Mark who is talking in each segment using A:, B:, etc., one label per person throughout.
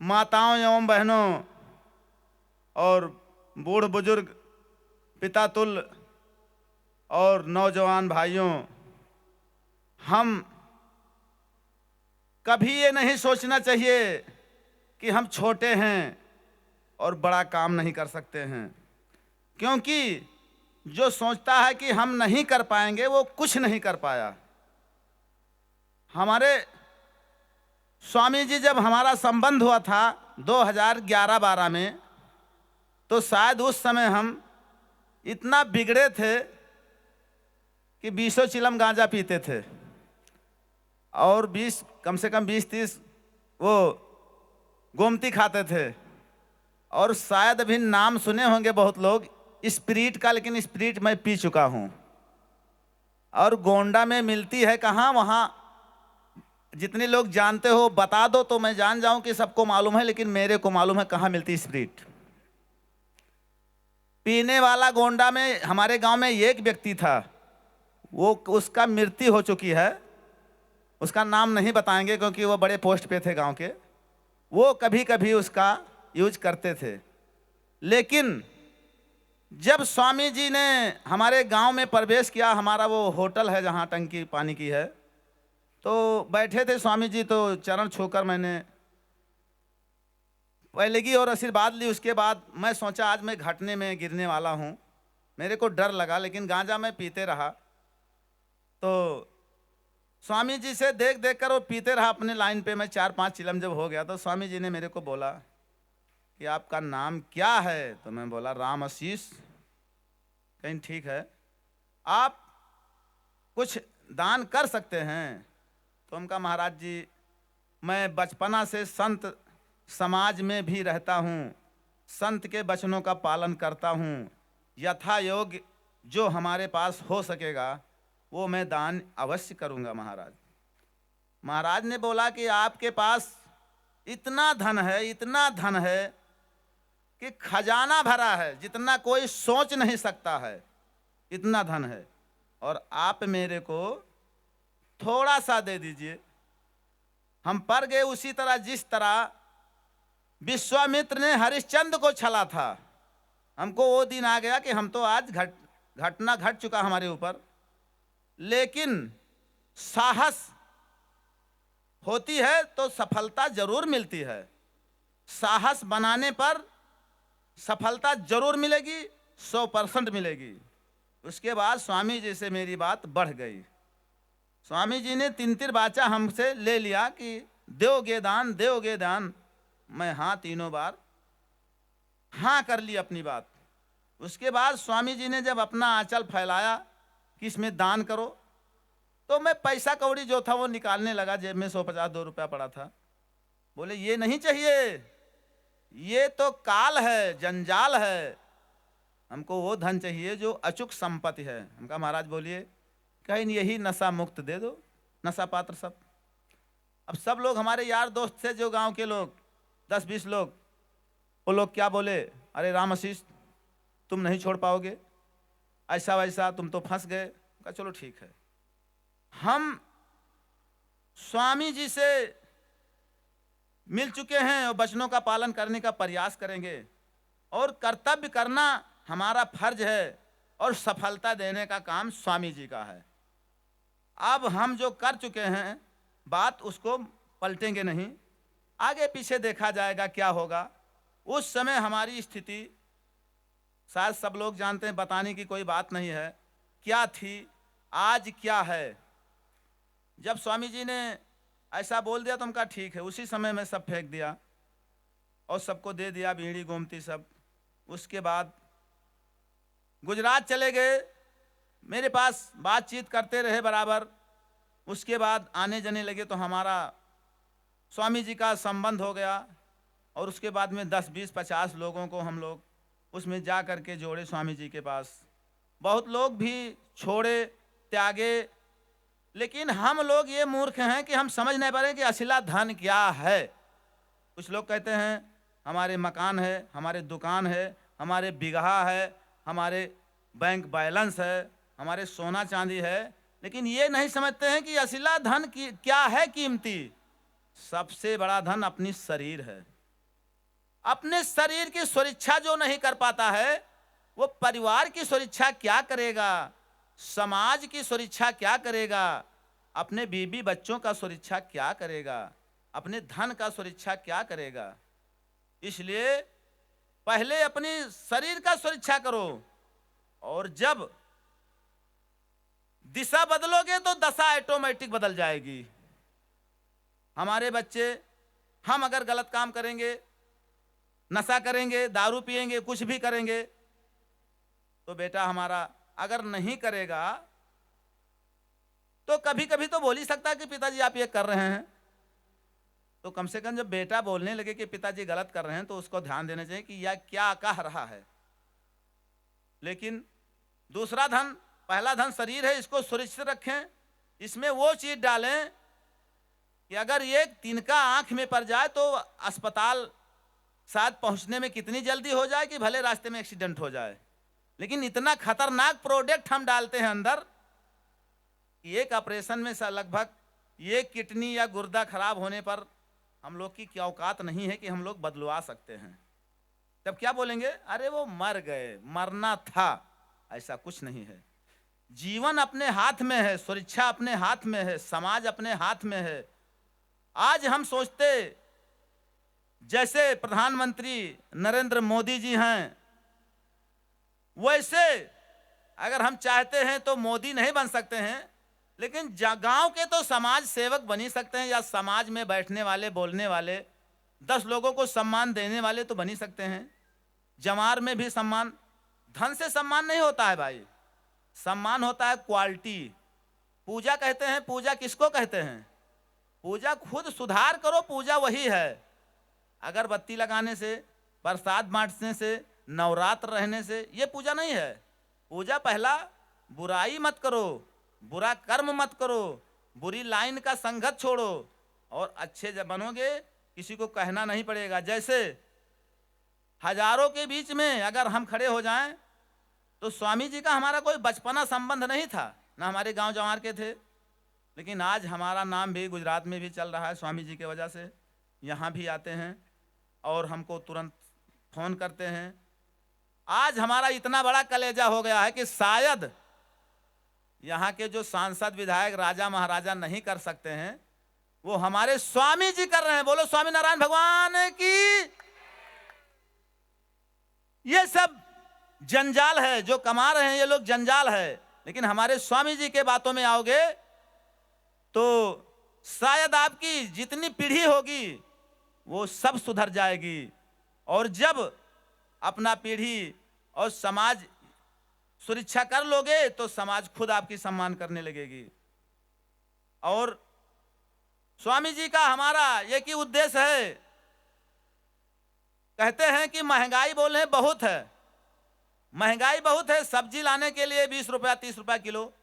A: माताओं एवं बहनों और बूढ़ बुजुर्ग, पिता तुल्य और नौजवान भाइयों, हम कभी ये नहीं सोचना चाहिए कि हम छोटे हैं और बड़ा काम नहीं कर सकते हैं, क्योंकि जो सोचता है कि हम नहीं कर पाएंगे वो कुछ नहीं कर पाया। हमारे स्वामी जी जब हमारा संबंध हुआ था 2011-12 में, तो शायद उस समय हम इतना बिगड़े थे कि 20 चिलम गांजा पीते थे और 20 कम से कम 20-30 वो गोमती खाते थे। और शायद अभी नाम सुने होंगे बहुत लोग स्प्रीट का, लेकिन स्प्रीट मैं पी चुका हूँ। और गोंडा में मिलती है कहाँ, वहाँ जितने लोग जानते हो बता दो तो मैं जान जाऊं कि सबको मालूम है, लेकिन मेरे को मालूम है कहाँ मिलती स्प्रीट। पीने वाला गोंडा में हमारे गांव में एक व्यक्ति था, वो उसका मृत्यु हो चुकी है, उसका नाम नहीं बताएंगे क्योंकि वो बड़े पोस्ट पे थे गांव के। वो कभी कभी उसका यूज करते थे, लेकिन जब स्वामी जी ने हमारे गांव में प्रवेश किया, हमारा वो होटल है जहाँ टंकी पानी की है, तो बैठे थे स्वामी जी, तो चरण छूकर मैंने पहलेगी और आशीर्वाद ली। उसके बाद मैं सोचा आज मैं घटने में गिरने वाला हूँ, मेरे को डर लगा, लेकिन गांजा मैं पीते रहा। तो स्वामी जी से देख देख कर वो पीते रहा अपने लाइन पे। मैं 4-5 चिलम जब हो गया तो स्वामी जी ने मेरे को बोला कि आपका नाम क्या है? तो मैं बोला राम आशीष। कहीं ठीक है, आप कुछ दान कर सकते हैं? तो हम कहा महाराज जी, मैं बचपना से संत समाज में भी रहता हूँ, संत के वचनों का पालन करता हूँ, यथा योग्य जो हमारे पास हो सकेगा वो मैं दान अवश्य करूँगा महाराज। महाराज ने बोला कि आपके पास इतना धन है, इतना धन है कि खजाना भरा है, जितना कोई सोच नहीं सकता है, इतना धन है, और आप मेरे को थोड़ा सा दे दीजिए। हम पर गए उसी तरह जिस तरह विश्वामित्र ने हरिश्चंद्र को छला था। हमको वो दिन आ गया कि हम तो आज घटना घट चुका हमारे ऊपर, लेकिन साहस होती है तो सफलता जरूर मिलती है। साहस बनाने पर सफलता जरूर मिलेगी, 100% मिलेगी। उसके बाद स्वामी जी से मेरी बात बढ़ गई। स्वामी जी ने 3 बाचा हमसे ले लिया कि दोगे दान, दोगे दान। मैं हाँ, 3 बार हाँ कर ली अपनी बात। उसके बाद स्वामी जी ने जब अपना आंचल फैलाया कि इसमें दान करो, तो मैं पैसा कौड़ी जो था वो निकालने लगा। जेब में 150-2 रुपया पड़ा था। बोले ये नहीं चाहिए, ये तो काल है, जंजाल है, हमको वो धन चाहिए जो अचूक संपत्ति है। हम कहा महाराज बोलिए। कहीं यही नशा मुक्त दे दो, नशा पात्र सब। अब सब लोग हमारे यार दोस्त थे, जो गांव के लोग 10-20 लोग, वो लोग क्या बोले, अरे राम आशीष तुम नहीं छोड़ पाओगे, ऐसा वैसा, तुम तो फंस गए। कहा चलो ठीक है, हम स्वामी जी से मिल चुके हैं और वचनों का पालन करने का प्रयास करेंगे, और कर्तव्य करना हमारा फर्ज है, और सफलता देने का काम स्वामी जी का है। अब हम जो कर चुके हैं बात, उसको पलटेंगे नहीं, आगे पीछे देखा जाएगा क्या होगा। उस समय हमारी स्थिति शायद सब लोग जानते हैं, बताने की कोई बात नहीं है क्या थी, आज क्या है। जब स्वामी जी ने ऐसा बोल दिया तो हम कहा ठीक है, उसी समय में सब फेंक दिया और सबको दे दिया, बीड़ी गोमती सब। उसके बाद गुजरात चले गए, मेरे पास बातचीत करते रहे बराबर। उसके बाद आने जाने लगे तो हमारा स्वामी जी का संबंध हो गया, और उसके बाद में 10-20-50 लोगों को हम लोग उसमें जा कर के जोड़े स्वामी जी के पास। बहुत लोग भी छोड़े, त्यागे, लेकिन हम लोग ये मूर्ख हैं कि हम समझ नहीं पा रहे कि असला धन क्या है। कुछ लोग कहते हैं हमारे मकान है, हमारे दुकान है, हमारे बिगहा है, हमारे बैंक बैलेंस है, हमारे सोना चांदी है, लेकिन ये नहीं समझते हैं कि असला धन की क्या है कीमती। सबसे बड़ा धन अपनी शरीर है। अपने शरीर की सुरक्षा जो नहीं कर पाता है, वो परिवार की सुरक्षा क्या करेगा, समाज की सुरक्षा क्या करेगा, अपने बीवी बच्चों का सुरक्षा क्या करेगा, अपने धन का सुरक्षा क्या करेगा। इसलिए पहले अपनी शरीर का सुरक्षा करो, और जब दिशा बदलोगे तो दशा ऑटोमेटिक बदल जाएगी। हमारे बच्चे, हम अगर गलत काम करेंगे, नशा करेंगे, दारू पिएंगे, कुछ भी करेंगे, तो बेटा हमारा अगर नहीं करेगा तो कभी कभी तो बोल ही सकता है कि पिताजी आप ये कर रहे हैं। तो कम से कम जब बेटा बोलने लगे कि पिताजी गलत कर रहे हैं, तो उसको ध्यान देना चाहिए कि यह क्या कह रहा है। लेकिन दूसरा धन, पहला धन शरीर है, इसको सुरक्षित रखें। इसमें वो चीज डालें कि अगर ये तिनका आंख में पड़ जाए तो अस्पताल शायद पहुंचने में कितनी जल्दी हो जाए कि भले रास्ते में एक्सीडेंट हो जाए। लेकिन इतना खतरनाक प्रोडक्ट हम डालते हैं अंदर कि एक ऑपरेशन में लगभग ये किडनी या गुर्दा खराब होने पर हम लोग की क्या औकात नहीं है कि हम लोग बदलवा सकते हैं। तब क्या बोलेंगे, अरे वो मर गए, मरना था। ऐसा कुछ नहीं है। जीवन अपने हाथ में है, सुरक्षा अपने हाथ में है, समाज अपने हाथ में है। आज हम सोचते जैसे प्रधानमंत्री नरेंद्र मोदी जी हैं, वैसे अगर हम चाहते हैं तो मोदी नहीं बन सकते हैं, लेकिन गांव के तो समाज सेवक बन ही सकते हैं, या समाज में बैठने वाले, बोलने वाले, 10 लोगों को सम्मान देने वाले तो बन ही सकते हैं। जमार में भी सम्मान, धन से सम्मान नहीं होता है भाई, सम्मान होता है क्वालिटी। पूजा कहते हैं, पूजा किसको कहते हैं? पूजा खुद सुधार करो, पूजा वही है। अगरबत्ती लगाने से, प्रसाद बांटने से, नवरात्र रहने से ये पूजा नहीं है। पूजा पहला बुराई मत करो, बुरा कर्म मत करो, बुरी लाइन का संगत छोड़ो, और अच्छे जब बनोगे किसी को कहना नहीं पड़ेगा। जैसे हजारों के बीच में अगर हम खड़े हो जाएं, तो स्वामी जी का हमारा कोई बचपना संबंध नहीं था, ना हमारे गांव जवार के थे, लेकिन आज हमारा नाम भी गुजरात में भी चल रहा है स्वामी जी की वजह से। यहाँ भी आते हैं और हमको तुरंत फोन करते हैं। आज हमारा इतना बड़ा कलेजा हो गया है कि शायद यहाँ के जो सांसद विधायक राजा महाराजा नहीं कर सकते हैं, वो हमारे स्वामी जी कर रहे हैं। बोलो स्वामी नारायण भगवान की। ये सब जंजाल है जो कमा रहे हैं ये लोग, जंजाल है। लेकिन हमारे स्वामी जी के बातों में आओगे तो शायद आपकी जितनी पीढ़ी होगी वो सब सुधर जाएगी। और जब अपना पीढ़ी और समाज सुरक्षा कर लोगे तो समाज खुद आपकी सम्मान करने लगेगी। और स्वामी जी का हमारा एक ही उद्देश्य है। कहते हैं कि महंगाई बोले बहुत है, महंगाई बहुत है। सब्जी लाने के लिए 20 रुपया 30 रुपया किलो,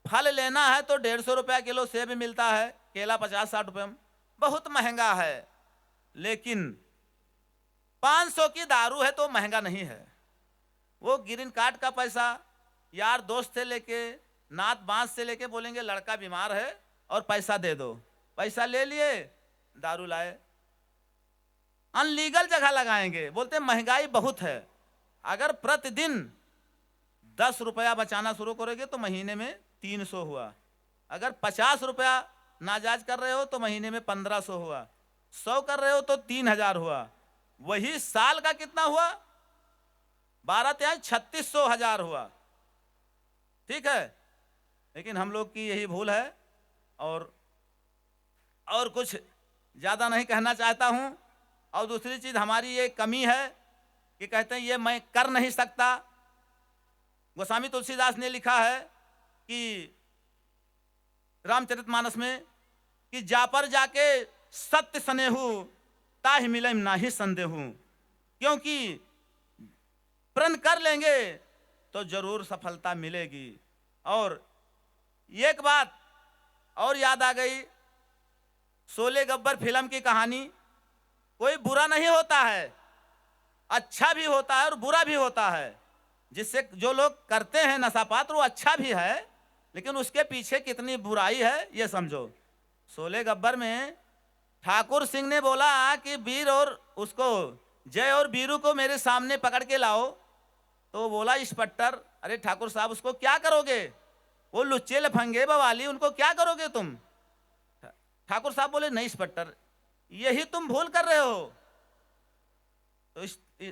A: फल लेना है तो 150 रुपया किलो सेब मिलता है, केला 50-60 रुपये में, बहुत महंगा है। लेकिन 500 की दारू है तो महंगा नहीं है। वो ग्रीन कार्ड का पैसा यार दोस्त से लेके, नात बांस से लेके बोलेंगे लड़का बीमार है और पैसा दे दो, पैसा ले लिए, दारू लाए। अनलीगल जगह लगाएंगे, बोलते महंगाई बहुत है। अगर प्रतिदिन 10 रुपया बचाना शुरू करोगे तो महीने में 300 हुआ। अगर 50 रुपया नाजायज कर रहे हो तो महीने में 1500 हुआ। 100 कर रहे हो तो 3000 हुआ। वही साल का कितना हुआ? 12 3600 हजार हुआ। ठीक है, लेकिन हम लोग की यही भूल है। और कुछ ज्यादा नहीं कहना चाहता हूं। और दूसरी चीज हमारी ये कमी है कि कहते हैं ये मैं कर नहीं सकता। गोस्वामी तुलसीदास ने लिखा है कि रामचरितमानस में कि जा पर जाके सत्य सनेहू ताहि मिलम नाही संदेहू, क्योंकि प्रण कर लेंगे तो जरूर सफलता मिलेगी। और एक बात और याद आ गई, शोले गब्बर फिल्म की कहानी। कोई बुरा नहीं होता है, अच्छा भी होता है और बुरा भी होता है। जिससे जो लोग करते हैं नशापात वो अच्छा भी है, लेकिन उसके पीछे कितनी बुराई है ये समझो। शोले गब्बर में ठाकुर सिंह ने बोला कि वीर और उसको जय और बीरू को मेरे सामने पकड़ के लाओ। तो वो बोला इंस्पेक्टर, अरे ठाकुर साहब उसको क्या करोगे, वो लुच्चे लफंगे बवाली, उनको क्या करोगे तुम। ठाकुर साहब बोले नहीं इंस्पेक्टर, यही तुम भूल कर रहे हो। तो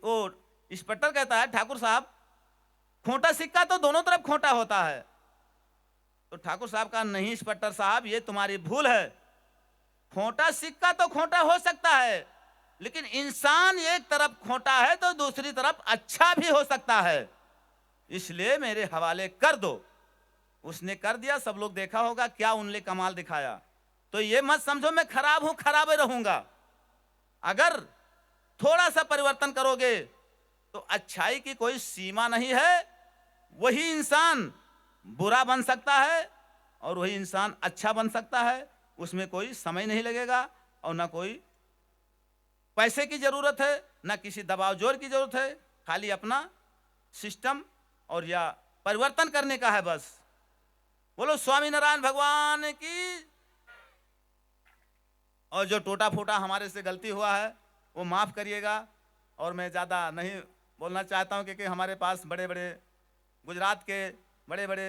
A: वो इंस्पेक्टर कहता है ठाकुर साहब खोटा सिक्का तो दोनों तरफ खोटा होता है। तो ठाकुर साहब कहा नहीं इंस्पेक्टर साहब, ये तुम्हारी भूल है। खोटा सिक्का तो खोटा हो सकता है, लेकिन इंसान एक तरफ खोटा है तो दूसरी तरफ अच्छा भी हो सकता है, इसलिए मेरे हवाले कर दो। उसने कर दिया। सब लोग देखा होगा क्या उनने कमाल दिखाया। तो ये मत समझो मैं खराब हूं, खराब ही रहूंगा। अगर थोड़ा सा परिवर्तन करोगे तो अच्छाई की कोई सीमा नहीं है। वही इंसान बुरा बन सकता है और वही इंसान अच्छा बन सकता है। उसमें कोई समय नहीं लगेगा और ना कोई पैसे की जरूरत है, ना किसी दबाव जोर की जरूरत है। खाली अपना सिस्टम और या परिवर्तन करने का है बस। बोलो स्वामी नारायण भगवान की। और जो टूटा फूटा हमारे से गलती हुआ है वो माफ करिएगा। और मैं ज़्यादा नहीं बोलना चाहता हूँ क्योंकि हमारे पास बड़े बड़े गुजरात के बड़े बड़े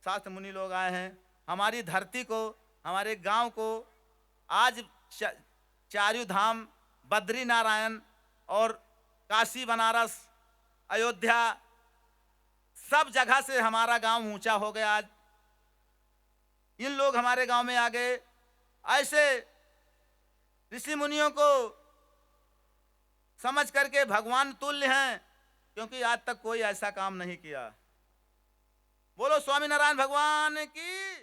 A: शास्त्र मुनि लोग आए हैं। हमारी धरती को, हमारे गांव को आज चारु धाम, बद्री नारायण और काशी बनारस अयोध्या सब जगह से हमारा गांव ऊंचा हो गया। आज इन लोग हमारे गांव में आ गए। ऐसे ऋषि मुनियों को समझ करके भगवान तुल्य हैं, क्योंकि आज तक कोई ऐसा काम नहीं किया। बोलो स्वामी नारायण भगवान की।